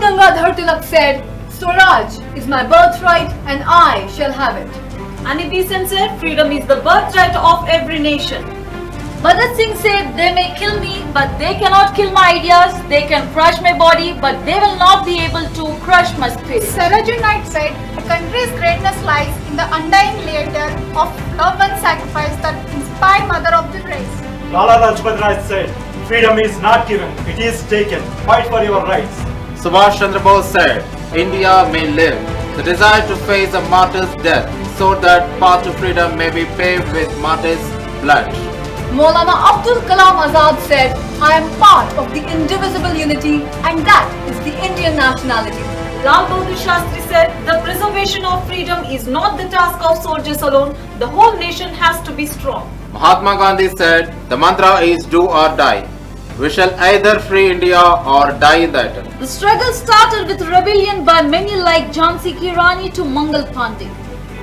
Gangadhar Tilak said, Swaraj is my birthright and I shall have it. Annie Besant said, freedom is the birthright of every nation. Bhagat Singh said, they may kill me, but they cannot kill my ideas. They can crush my body, but they will not be able to crush my spirit. Saraju Knight said, a country's greatness lies in the undying leader of love and sacrifice that inspired mother of the race. Lala Lajpat Rai said, freedom is not given, it is taken. Fight for your rights. Subhash Chandra Bose said, India may live. The desire to face a martyr's death so that path to freedom may be paved with martyrs' blood. Maulana Abdul Kalam Azad said, I am part of the indivisible unity and that is the Indian nationality. Lal Bahadur Shastri said, the preservation of freedom is not the task of soldiers alone. The whole nation has to be strong. Mahatma Gandhi said, the mantra is do or die. We shall either free India or die in the attempt. The struggle started with rebellion by many like Jhansi Ki Rani to Mangal Pandey.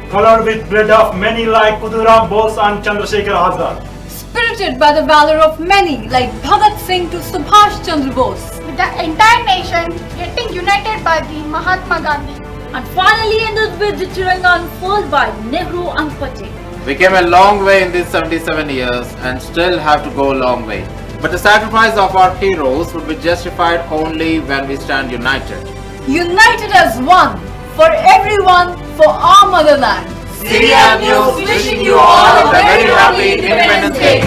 Colored with blood of many like Khudiram Bose and Chandrasekhar Azad. Spirited by the valor of many like Bhagat Singh to Subhash Chandra Bose. With the entire nation getting united by the Mahatma Gandhi. And finally ended with the Tiranga unfurled by Nehru and Patel. We came a long way in these 77 years and still have to go a long way. But the sacrifice of our heroes would be justified only when we stand united. United as one, for everyone, for our motherland. CDR News wishing you all a very happy Independence Day.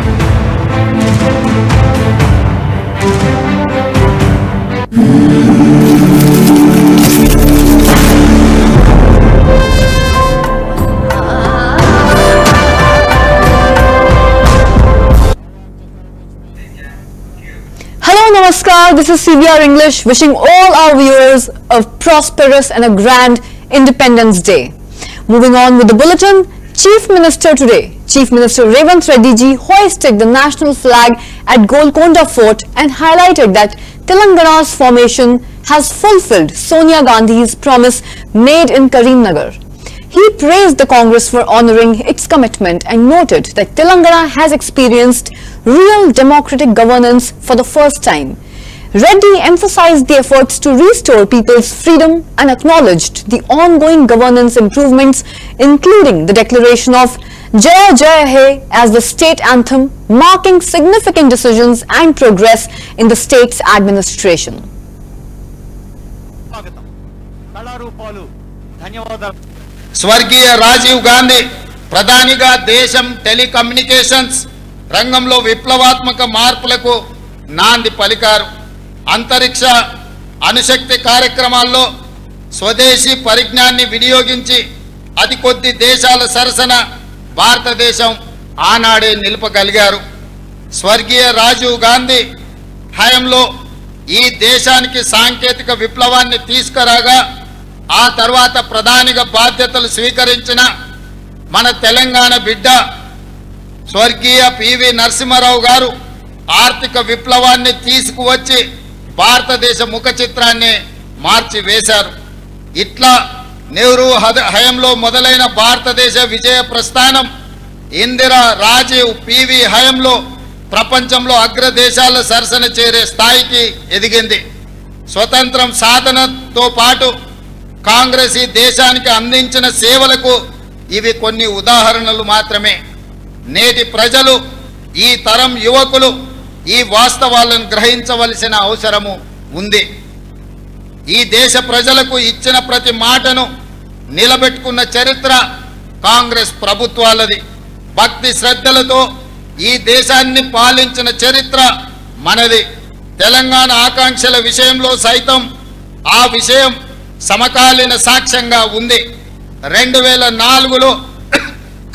Hello, Namaskar. This is CBR English wishing all our viewers a prosperous and a grand Independence Day. Moving on with the bulletin, Chief Minister today. Chief Minister Revanth Reddy ji hoisted the national flag at Golconda Fort and highlighted that Telangana's formation has fulfilled Sonia Gandhi's promise made in Karimnagar. He praised the Congress for honouring its commitment and noted that Telangana has experienced real democratic governance for the first time. Reddy emphasized the efforts to restore people's freedom and acknowledged the ongoing governance improvements, including the declaration of Jaya Jaya Hai as the state anthem, marking significant decisions and progress in the state's administration. స్వర్గీయ రాజీవ్ గాంధీ ప్రధానిగా దేశం telecommunications రంగంలో విప్లవాత్మక మార్పులకు నాంది పలికారు. అంతరిక్ష అణుశక్తి కార్యక్రమాల్లో స్వదేశీ పరిజ్ఞానాన్ని వినియోగించి అతి కొద్ది దేశాల సరసన భారతదేశం ఆనాడే నిలపగలిగారు. స్వర్గీయ రాజీవ్ గాంధీ హయాంలో ఈ దేశానికి సాంకేతిక విప్లవాన్ని తీసుకురాగా ఆ తర్వాత ప్రధానిగా బాధ్యతలు స్వీకరించిన మన తెలంగాణ బిడ్డ స్వర్గీయ పివి నరసింహారావు గారు ఆర్థిక విప్లవాన్ని తీసుకువచ్చి భారతదేశ ముఖ చిత్రాన్ని మార్చివేశారు. ఇట్లా నెహ్రూ హయాంలో మొదలైన భారతదేశ విజయ ప్రస్థానం ఇందిరా, రాజీవ్, పివి హయాంలో ప్రపంచంలో అగ్రదేశాల సరసన చేరే స్థాయికి ఎదిగింది. స్వతంత్రం సాధనతో పాటు కాంగ్రెస్ ఈ దేశానికి అందించిన సేవలకు ఇవి కొన్ని ఉదాహరణలు మాత్రమే. నేటి ప్రజలు, ఈ తరం యువకులు ఈ వాస్తవాలను గ్రహించవలసిన అవసరము ఉంది. ఈ దేశ ప్రజలకు ఇచ్చిన ప్రతి మాటను నిలబెట్టుకున్న చరిత్ర కాంగ్రెస్ ప్రభుత్వాలది. భక్తి శ్రద్ధలతో ఈ దేశాన్ని పాలించిన చరిత్ర మనది. తెలంగాణ ఆకాంక్షల విషయంలో సైతం ఆ విషయం సమకాలీన సాక్ష్యంగా ఉంది. 2004లో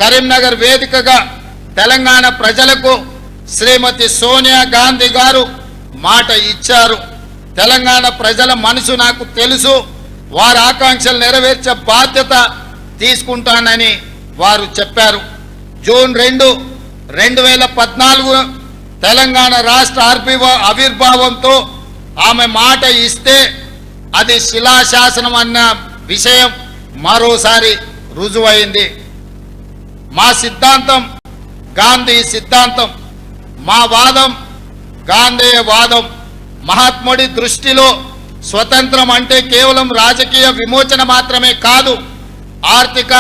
కరీంనగర్ వేదికగా తెలంగాణ ప్రజలకు శ్రీమతి సోనియా గాంధీ గారు మాట ఇచ్చారు. తెలంగాణ ప్రజల మనసు నాకు తెలుసు, వారి ఆకాంక్షలు నెరవేర్చే బాధ్యత తీసుకుంటానని వారు చెప్పారు. జూన్ 2, 2014 తెలంగాణ రాష్ట్ర ఆవిర్భావంతో ఆమె మాట ఇస్తే అది శిలాశాసనం అన్న విషయం మరోసారి రుజువైంది. మా సిద్ధాంతం గాంధీ సిద్ధాంతం, మా వాదం గాంధీ వాదం. మహాత్ముడి దృష్టిలో స్వతంత్రం అంటే కేవలం రాజకీయ విమోచన మాత్రమే కాదు, ఆర్థిక,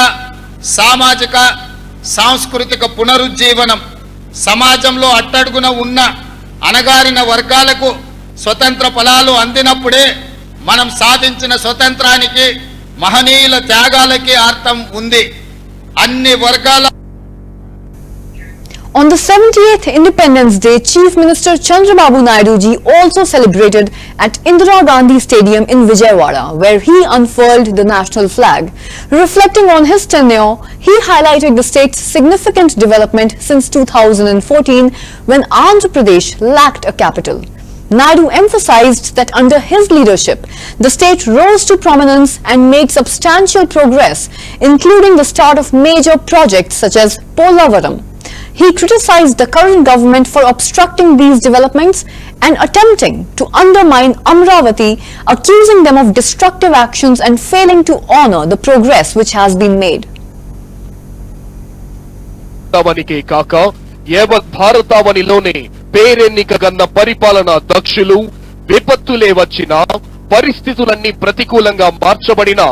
సామాజిక, సాంస్కృతిక పునరుజ్జీవనం. సమాజంలో అట్టడుగున ఉన్న అణగారిన వర్గాలకు స్వతంత్ర ఫలాలు అందినప్పుడే మనం సాధించిన స్వతంత్రానికి, మహనీయుల త్యాగాలకి అర్థం ఉంది. అన్ని వర్గాల On the 78th Independence Day, Chief Minister Chandrababu Naidu ji also celebrated at Indira Gandhi Stadium in Vijayawada, where he unfurled the national flag. Reflecting on his tenure, he highlighted the state's significant development since 2014, when Andhra Pradesh lacked a capital. Naidu emphasized that under his leadership, the state rose to prominence and made substantial progress, including the start of major projects such as Polavaram. He criticized the current government for obstructing these developments and attempting to undermine Amravati, accusing them of destructive actions and failing to honor the progress which has been made. భారతావనికి కాక యావత్ భారతావనిలోనే పేరెన్నికగన్న పరిపాలనా దక్షులు, విపత్తులే వచ్చినా పరిస్థితులన్నీ ప్రతికూలంగా మార్చబడిన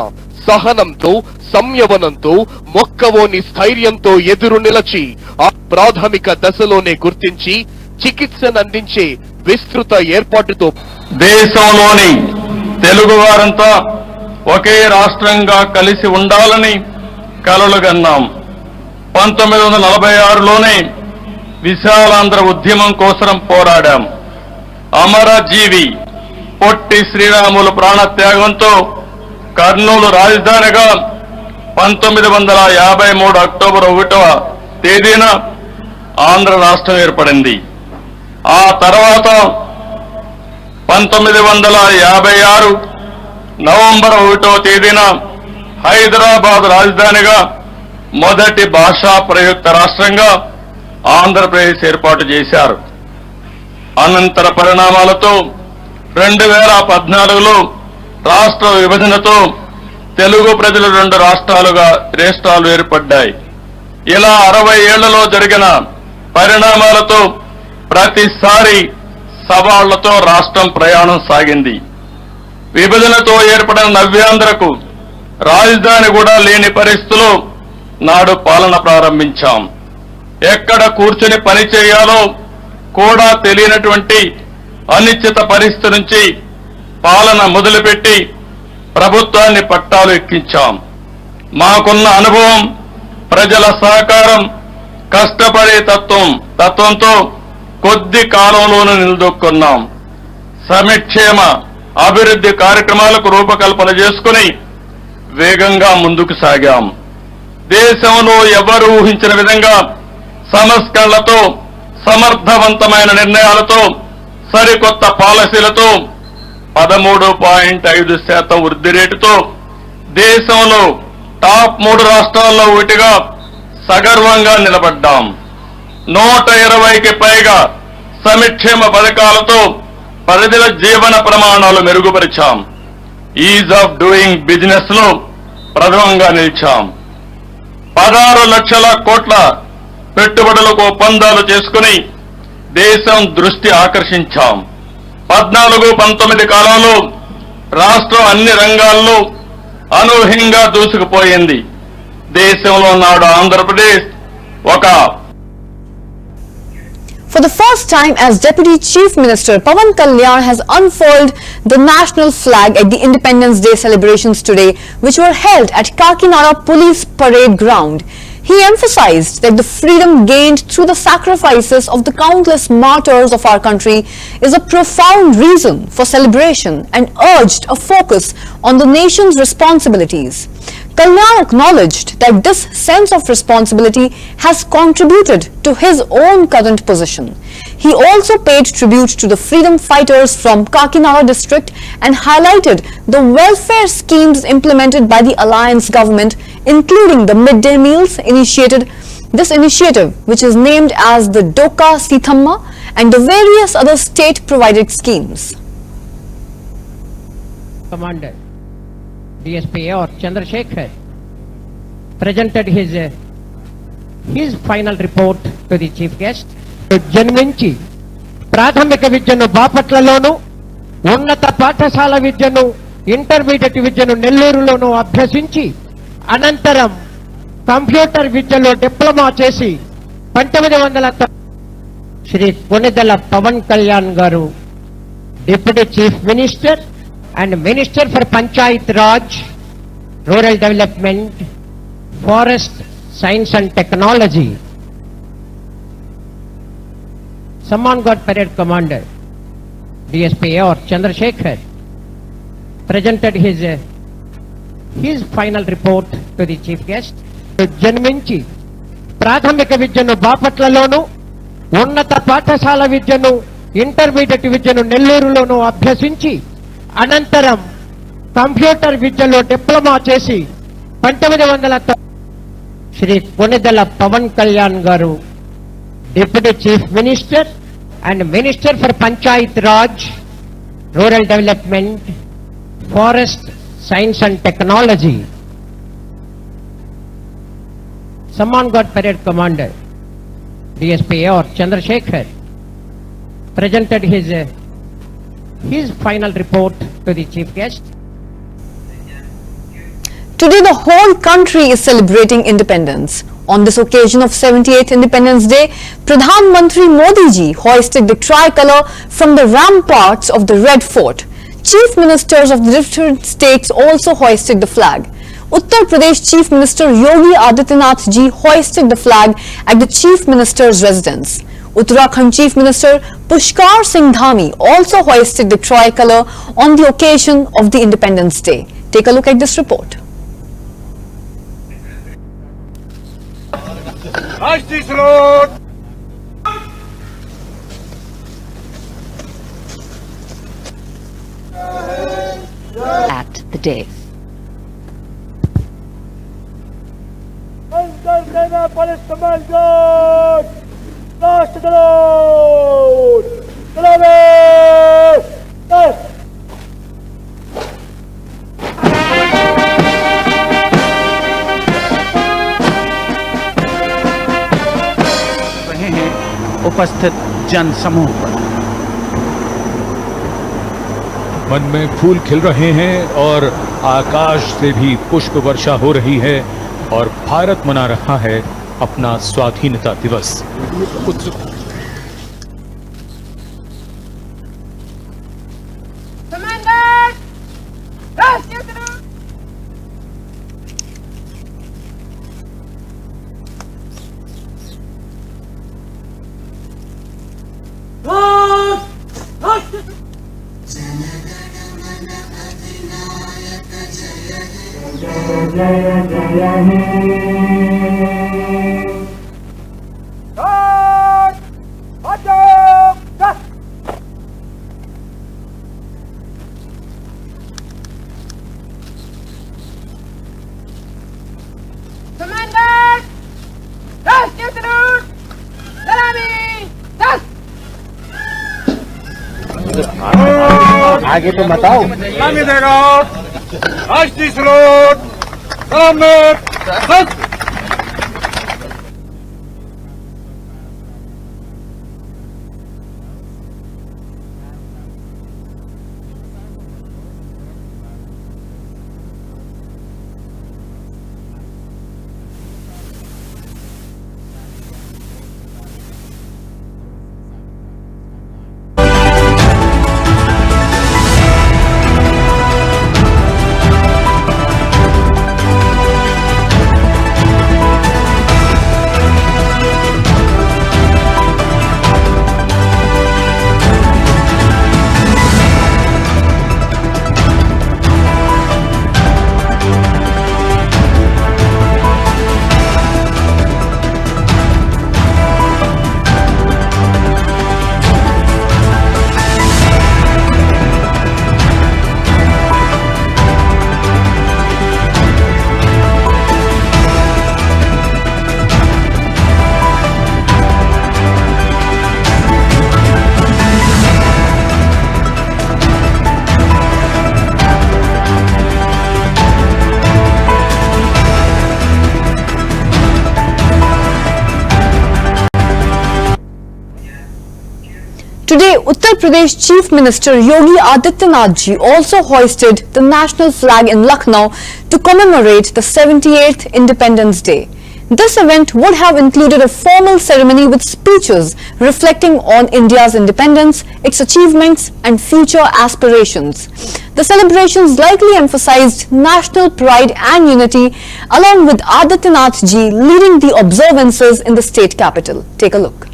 సహనంతో, సంయమనంతో, మొక్కవోని స్థైర్యంతో ఎదురు నిలచి ఆ ప్రాథమిక దశలోనే గుర్తించి చికిత్సనందించే విస్తృత ఏర్పాటుతో దేశంలోని తెలుగు వారంతా ఒకే రాష్ట్రంగా కలిసి ఉండాలని కలలుగన్నాం. 1946లోనే విశాలాంధ్ర ఉద్యమం కోసం పోరాడాం. అమరజీవి పొట్టి శ్రీరాములు ప్రాణత్యాగంతో కర్నూలు రాజధానిగా 1953 అక్టోబర్ 1వ తేదీన ఆంధ్ర రాష్ట్రం ఏర్పడింది. ఆ తర్వాత 1956 నవంబర్ 1వ తేదీన హైదరాబాద్ రాజధానిగా మొదటి భాషా ప్రయుక్త రాష్ట్రంగా ఆంధ్రప్రదేశ్ ఏర్పాటు చేశారు. అనంతర పరిణామాలతో 2014లో రాష్ట్ర విభజనతో తెలుగు ప్రజలు 2 రాష్ట్రాలు ఏర్పడ్డాయి. ఇలా 60 ఏళ్లలో జరిగిన పరిణామాలతో ప్రతిసారి సవాళ్లతో రాష్ట్రం ప్రయాణం సాగింది. విభజనతో ఏర్పడిన నవ్యాంధ్రకు రాజధాని కూడా లేని పరిస్థితిలో నాడు పాలన ప్రారంభించాం. ఎక్కడ కూర్చుని పని చేయాలో కూడా తెలియనటువంటి అనిశ్చిత పరిస్థితి నుంచి పాలన మొదలుపెట్టి ప్రభుత్వాన్ని పట్టాలు ఎక్కించాం. మాకున్న అనుభవం, ప్రజల సహకారం, కష్టపడే తత్వంతో కొద్ది కాలంలోనూ నిలదొక్కున్నాం. సంక్షేమ అభివృద్ధి కార్యక్రమాలకు రూపకల్పన చేసుకుని వేగంగా ముందుకు సాగాం. దేశంలో ఎవరు ఊహించిన విధంగా సంస్కరణలతో, సమర్థవంతమైన నిర్ణయాలతో, సరికొత్త పాలసీలతో 13.5% వృద్ధి రేటుతో దేశంలో టాప్ 3 రాష్ట్రాల్లో ఒకటిగా సగర్వంగా నిలబడ్డాం. 120కి పైగా సంక్షేమ పథకాలతో ప్రజల జీవన ప్రమాణాలు మెరుగుపరిచాం. ఈజ్ ఆఫ్ డూయింగ్ బిజినెస్ లో ప్రథమంగా నిలిచాం. 16 లక్షల కోట్ల పెట్టుబడులకు ఒప్పందాలు చేసుకుని దేశం దృష్టి ఆకర్షించాం. 14-19 కాలంలో రాష్ట్రం అన్ని రంగాల్లో అనూహ్యంగా దూసుకుపోయింది. దేశంలో నాడు ఆంధ్రప్రదేశ్ ఒక For the first time as Deputy Chief Minister, Pawan Kalyan has unfurled the national flag at the Independence Day celebrations today, which were held at Kakinada Police Parade Ground. He emphasized that the freedom gained through the sacrifices of the countless martyrs of our country is a profound reason for celebration and urged a focus on the nation's responsibilities. Kalyan acknowledged that this sense of responsibility has contributed to his own current position. He also paid tribute to the freedom fighters from Kakinada district and highlighted the welfare schemes implemented by the alliance government, including the midday meals initiative, which is named as the Doka Sithamma, and the various other state provided schemes. Commander DSP or Chandrasekhar presented his final report to the chief guest. జన్మించి ప్రాథమిక విద్యను బాపట్లలోను, ఉన్నత పాఠశాల విద్యను intermediate విద్యను నెల్లూరులోనూ అభ్యసించి అనంతరం computer విద్యలో diploma చేసి 1990 శ్రీ కొనిదెల పవన్ కళ్యాణ్ గారు deputy chief minister and minister for Panchayat Raj, rural development, forest science and technology. Samman Guard Parade Commander DSP or Chandrasekhar presented his final report to the chief guest. జన్మించి ప్రాథమిక విద్యను బాపట్లలోను, ఉన్నత పాఠశాల విద్యను ఇంటర్మీడియట్ విద్యను నెల్లూరులోనూ అభ్యసించి అనంతరం కంప్యూటర్ విద్యలో డిప్లొమా చేసి 1990 శ్రీ కొనిదెల పవన్ కళ్యాణ్ గారు deputy chief minister and minister for Panchayat Raj, rural development, forest science and technology. Samman Guard Parade Commander DSP or Chandrasekhar presented his final report to the chief guest. Today the whole country is celebrating independence. On this occasion of 78th Independence Day, Pradhan Mantri Modi ji hoisted the tricolor from the ramparts of the Red Fort. Chief ministers of the different states also hoisted the flag. Uttar Pradesh Chief Minister Yogi Adityanath ji hoisted the flag at the Chief Minister's residence. Uttarakhand Chief Minister Pushkar Singh Dhami also hoisted the tricolor on the occasion of the Independence Day. Take a look at this report. At the day. रहे हैं उपस्थित जन समूह पर। मन में फूल खिल रहे हैं और आकाश से भी पुष्प वर्षा हो रही है और भारत मना रहा है अपना स्वाधीनता दिवस। आगे तो बताओ। सलामी देगा राष्ट्रीय सलोट सलाम। Uttar Pradesh Chief Minister Yogi Adityanath ji also hoisted the national flag in Lucknow to commemorate the 78th Independence Day. This event would have included a formal ceremony with speeches reflecting on India's independence, its achievements and future aspirations. The celebrations likely emphasized national pride and unity, along with Adityanath ji leading the observances in the state capital. Take a look.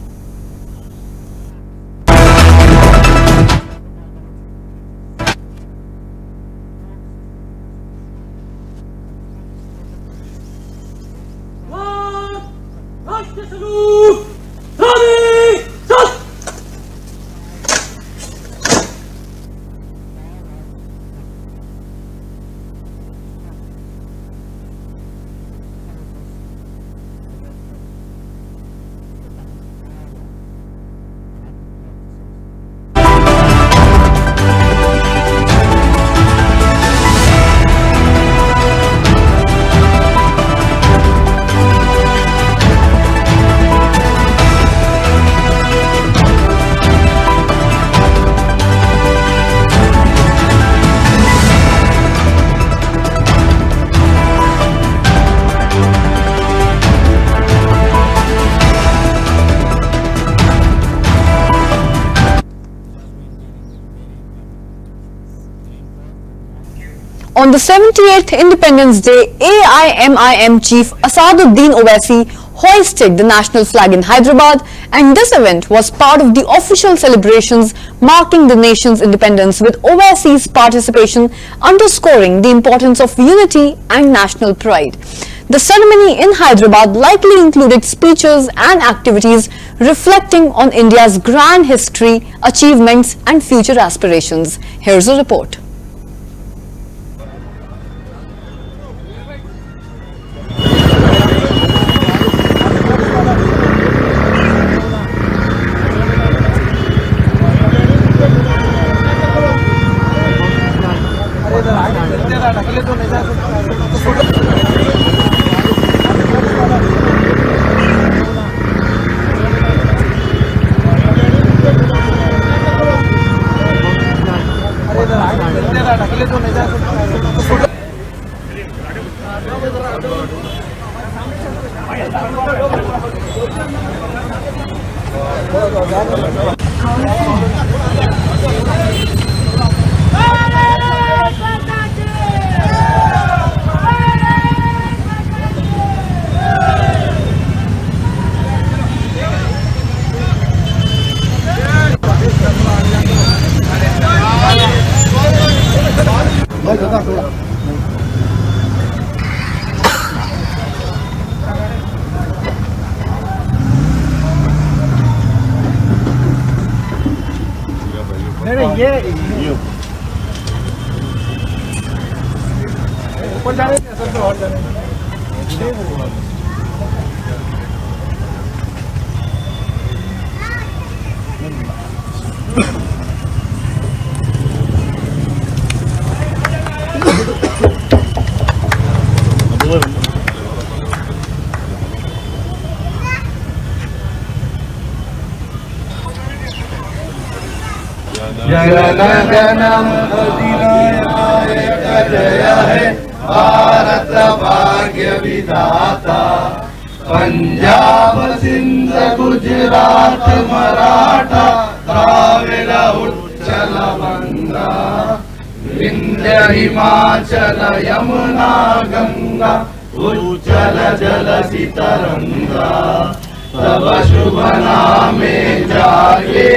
On the 78th Independence Day, AIMIM Chief Asaduddin Owaisi hoisted the national flag in Hyderabad, and this event was part of the official celebrations marking the nation's independence, with Owaisi's participation underscoring the importance of unity and national pride. The ceremony in Hyderabad likely included speeches and activities reflecting on India's grand history, achievements and future aspirations. Here's a report. जनगणम अधिनायक जय हे भारत भाग्य विधाता पंजाब सिंध गुजरात मराठा द्राविड़ उच्चल बंगा विंध्य हिमाचल यमुना गंगा उच्चल जल तरंगा तब शुभ नामे जागे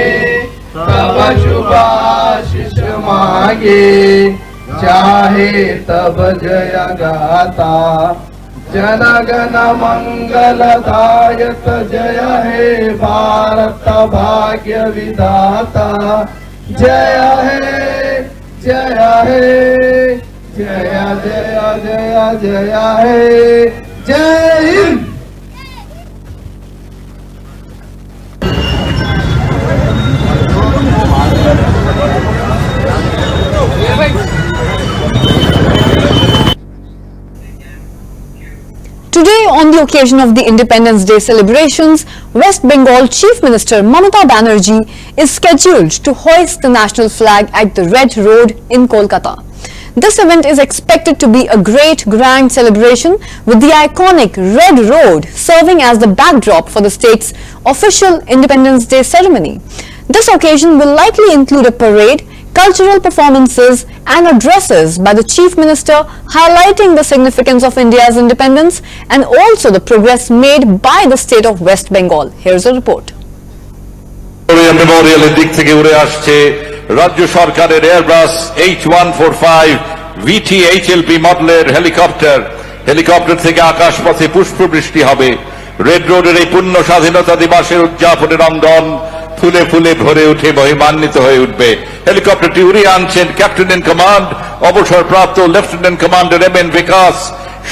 तब शुभाशिष मांगे चाहे तब जय गाता जनगण मंगलदायक जय हे भारत भाग्य विधाता जय हे जय हे जय जय जय जय हे जय Hind. Today, on the the occasion of the Independence Day celebrations, West Bengal Chief Minister Mamata Banerjee is scheduled to hoist the national flag at the Red Road in Kolkata. This event is expected to be a great grand celebration, with the iconic Red Road serving as the backdrop for the state's official Independence Day ceremony. This occasion will likely include a parade, cultural performances and addresses by the Chief Minister highlighting the significance of India's independence and also the progress made by the state of West Bengal. Here's a report. মেমোরিয়ালের দিক থেকে উড়ে আসছে রাজ্য সরকারের Airbus H145 VTHLP মডেলের helicopter থেকে আকাশপথে পুষ্পবৃষ্টি হবে। রেড রোডের এই পূর্ণ স্বাধীনতা দিবসের উদযাপনের অঙ্গন ফুলে ফুলে ভরে উঠে মহিমান্বিত হয়ে উঠবে। হেলিকপ্টারটি উড়িয়ে আনছেন ক্যাপ্টেন ইন কমান্ড অবসরপ্রাপ্ত লেফটেন্যান্ট কমান্ডার MN বিকাশ,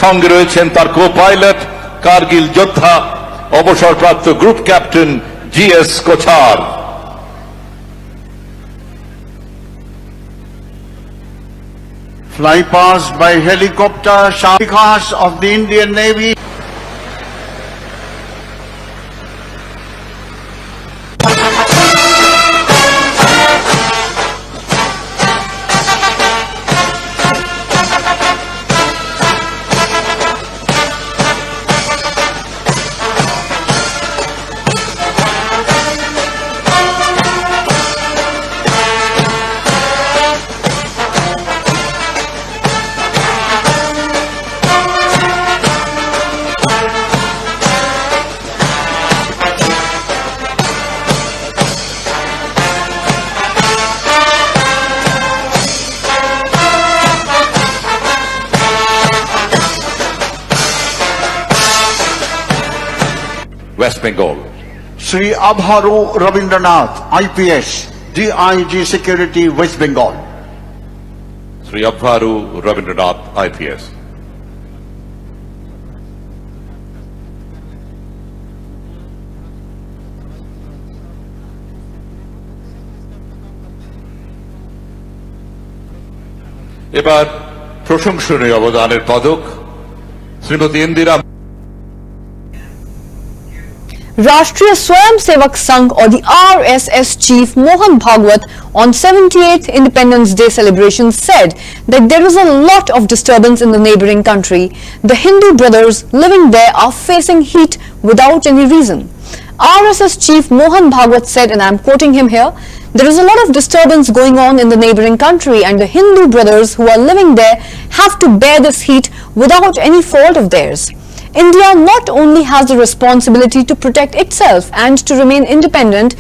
সঙ্গে রয়েছেন তার কো পাইলট কারগিল যোদ্ধা অবসরপ্রাপ্ত group captain GS কোছার। Fly past by helicopter, Vikas of the Indian Navy. West Bengal. Sri Abharu Rabindranath, IPS, DIG Security, West Bengal. Sri Abharu Rabindranath, IPS. এবার প্রশংসনীয় অবদানের পদক Shrimati Indira Rashtriya Swayam Sevak Sangh or the RSS chief Mohan Bhagwat on 78th Independence Day celebration said that there is a lot of disturbance in the neighbouring country. The Hindu brothers living there are facing heat without any reason. RSS chief Mohan Bhagwat said, and I am quoting him here, there is a lot of disturbance going on in the neighbouring country and the Hindu brothers who are living there have to bear this heat without any fault of theirs. India not only has the responsibility to protect itself and to remain independent,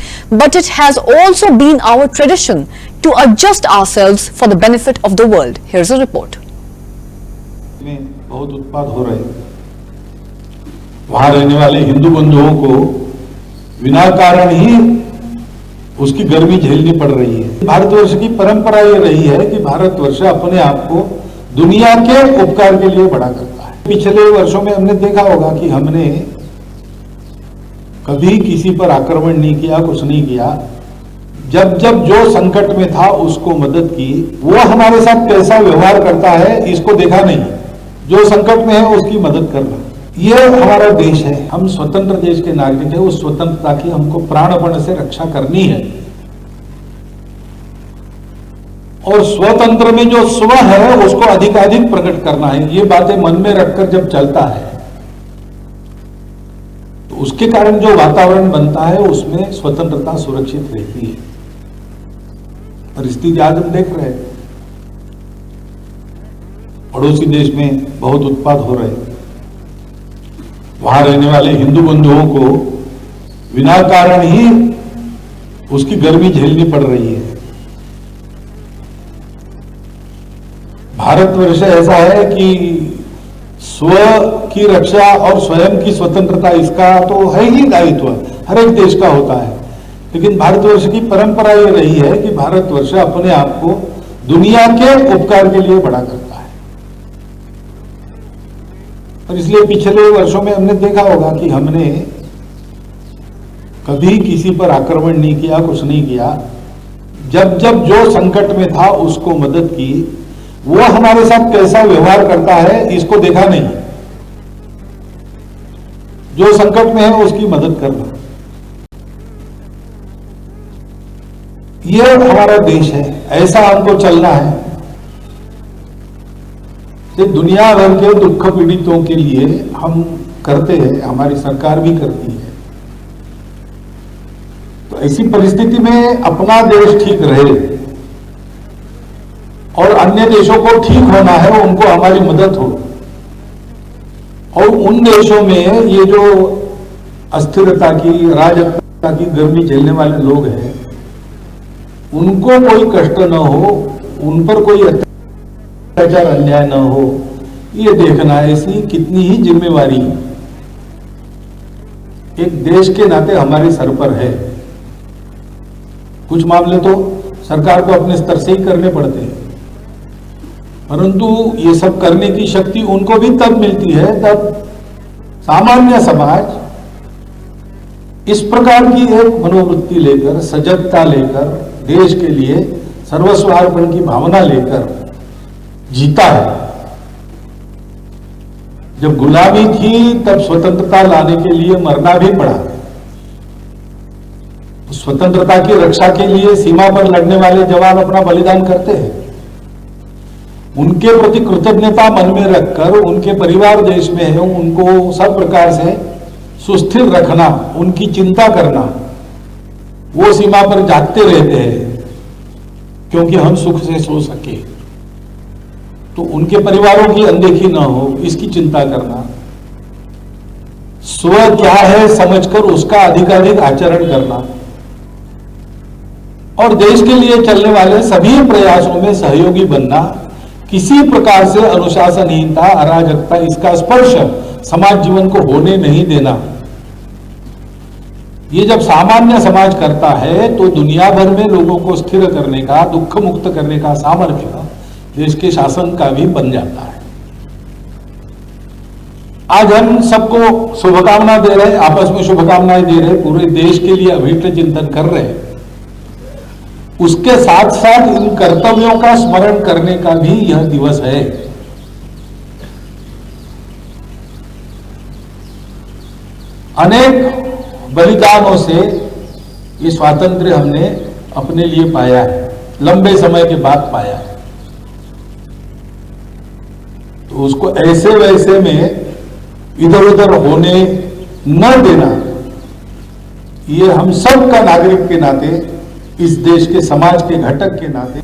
but it has also been our tradition to adjust ourselves for the benefit of the world. Here's a report. में बहुत उत्पाद हो रहे, वहां रहने वाले हिंदू बंधुओं को बिना कारण ही उसकी गर्मी झेलनी पड़ रही है। भारतवर्ष की परंपरा ये रही है कि भारतवर्ष अपने आप को दुनिया के उपकार के लिए बड़ा करता है। पिछले वर्षों में हमने देखा होगा कि हमने कभी किसी पर आक्रमण नहीं किया, कुछ नहीं किया। जब जब जो संकट में था उसको मदद की। वो हमारे साथ कैसा व्यवहार करता है इसको देखा नहीं, जो संकट में है उसकी मदद करना, ये हमारा देश है। हम स्वतंत्र देश के नागरिक हैं, उस स्वतंत्रता की हमको प्राणपण से रक्षा करनी है। और स्वतंत्र में जो स्व है उसको अधिकाधिक प्रकट करना है। ये बातें मन में रखकर जब चलता है तो उसके कारण जो वातावरण बनता है उसमें स्वतंत्रता सुरक्षित रहती है। परिस्थिति आज हम देख रहे हैं, पड़ोसी देश में बहुत उत्पाद हो रहे, वहां रहने वाले हिंदू बंधुओं को बिना कारण ही उसकी गर्मी झेलनी पड़ रही है। भारतवर्ष ऐसा है कि स्व की रक्षा और स्वयं की स्वतंत्रता इसका तो है ही दायित्व, हर एक देश का होता है। लेकिन भारतवर्ष की परंपरा ये रही है कि भारतवर्ष अपने आप को दुनिया के उपकार के लिए बड़ा करता है। और इसलिए पिछले वर्षों में हमने देखा होगा कि हमने कभी किसी पर आक्रमण नहीं किया, कुछ नहीं किया। जब जब जो संकट में था उसको मदद की। वो हमारे साथ कैसा व्यवहार करता है इसको देखा नहीं, जो संकट में है उसकी मदद करना, ये हमारा देश है, ऐसा हमको चलना है। ये दुनिया भर के दुख पीड़ितों के लिए हम करते हैं, हमारी सरकार भी करती है। तो ऐसी परिस्थिति में अपना देश ठीक रहे और अन्य देशों को ठीक होना है, उनको हमारी मदद हो। और उन देशों में ये जो अस्थिरता की, अराजकता की गर्मी झेलने वाले लोग हैं, उनको कोई कष्ट न हो, उन पर कोई अत्याचार अन्याय न हो, ये देखना ऐसी कितनी ही जिम्मेवारी एक देश के नाते हमारे सर पर है। कुछ मामले तो सरकार को अपने स्तर से ही करने पड़ते हैं, परंतु ये सब करने की शक्ति उनको भी तब मिलती है तब सामान्य समाज इस प्रकार की एक मनोवृत्ति लेकर, सजगता लेकर, देश के लिए सर्वस्वार्पण की भावना लेकर जीता है। जब गुलामी थी तब स्वतंत्रता लाने के लिए मरना भी पड़ा। स्वतंत्रता की रक्षा के लिए सीमा पर लड़ने वाले जवान अपना बलिदान करते हैं। उनके प्रति कृतज्ञता मन में रखकर उनके परिवार देश में है, उनको सब प्रकार से सुस्थिर रखना, उनकी चिंता करना, वो सीमा पर जागते रहते हैं क्योंकि हम सुख से सो सके, तो उनके परिवारों की अनदेखी ना हो, इसकी चिंता करना, स्व क्या है समझकर उसका अधिकाधिक आचरण करना और देश के लिए चलने वाले सभी प्रयासों में सहयोगी बनना, किसी प्रकार से अनुशासनहीनता, अराजकता, इसका स्पर्श समाज जीवन को होने नहीं देना। ये जब सामान्य समाज करता है तो दुनिया भर में लोगों को स्थिर करने का, दुख मुक्त करने का सामर्थ्य देश के शासन का भी बन जाता है। आज हम सबको शुभकामना दे रहे, आपस में शुभकामनाएं दे रहे, पूरे देश के लिए अभिष्ट चिंतन कर रहे हैं। उसके साथ साथ इन कर्तव्यों का स्मरण करने का भी यह दिवस है। अनेक बलिदानों से ये स्वातंत्र्य हमने अपने लिए पाया है, लंबे समय के बाद पाया है। तो उसको ऐसे वैसे में इधर उधर होने न देना, ये हम सब का नागरिक के नाते, इस देश के समाज के घटक के नाते।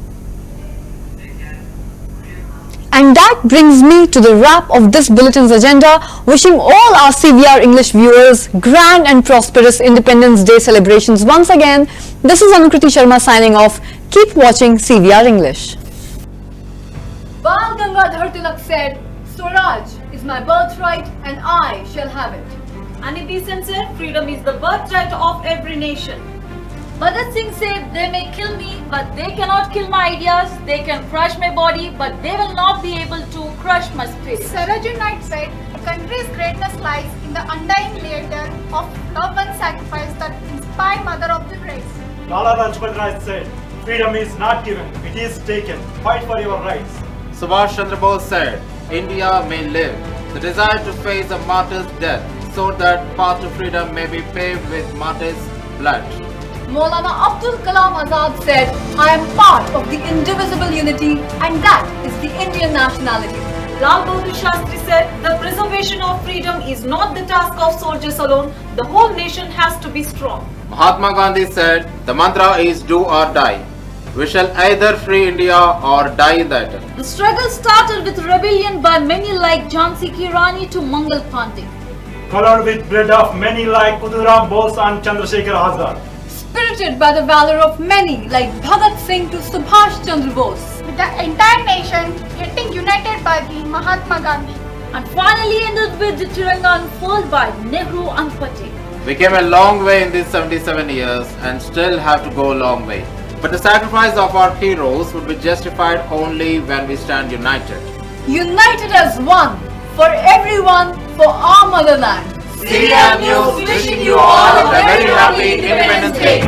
And that brings me to the wrap of this bulletin's agenda, wishing all our CVR English viewers grand and prosperous Independence Day celebrations once again. This is Anukriti Sharma signing off. Keep watching CVR English. Bal Gangadhar Tilak said, Swaraj is my birthright and I shall have it. Annie Besant said, freedom is the birthright of every nation. Bhagat Singh said, they may kill me, but they cannot kill my ideas. They can crush my body, but they will not be able to crush my spirit. Sarojini Knight said, a country's greatness lies in the undying leader of love and sacrifice that inspired mother of the race. Lala Lajpat Rai said, freedom is not given, it is taken. Fight for your rights. Subhash Chandra Bose said, India may live. The desire to face a martyr's death so that path to freedom may be paved with martyrs' blood. Maulana Abdul Kalam Azad said, I am part of the indivisible unity and that is the Indian nationality. Lal Bahadur Shastri said, the preservation of freedom is not the task of soldiers alone. The whole nation has to be strong. Mahatma Gandhi said, the mantra is do or die. We shall either free India or die that. The struggle started with rebellion by many like Jhansi Ki Rani to Mangal Pandey. Colored with blood of many like Khudiram Bose and Chandrasekhar Azad. Spirited by the valor of many like Bhagat Singh to Subhash Chandra Bose. With the entire nation getting united by the Mahatma Gandhi. And finally ended with the Tiranga unfurled by Nehru and Patel. We came a long way in these 77 years and still have to go a long way. But the sacrifice of our heroes would be justified only when we stand united. United as one, for everyone, for our motherland. CVR News wishing you all a very happy Independence Day.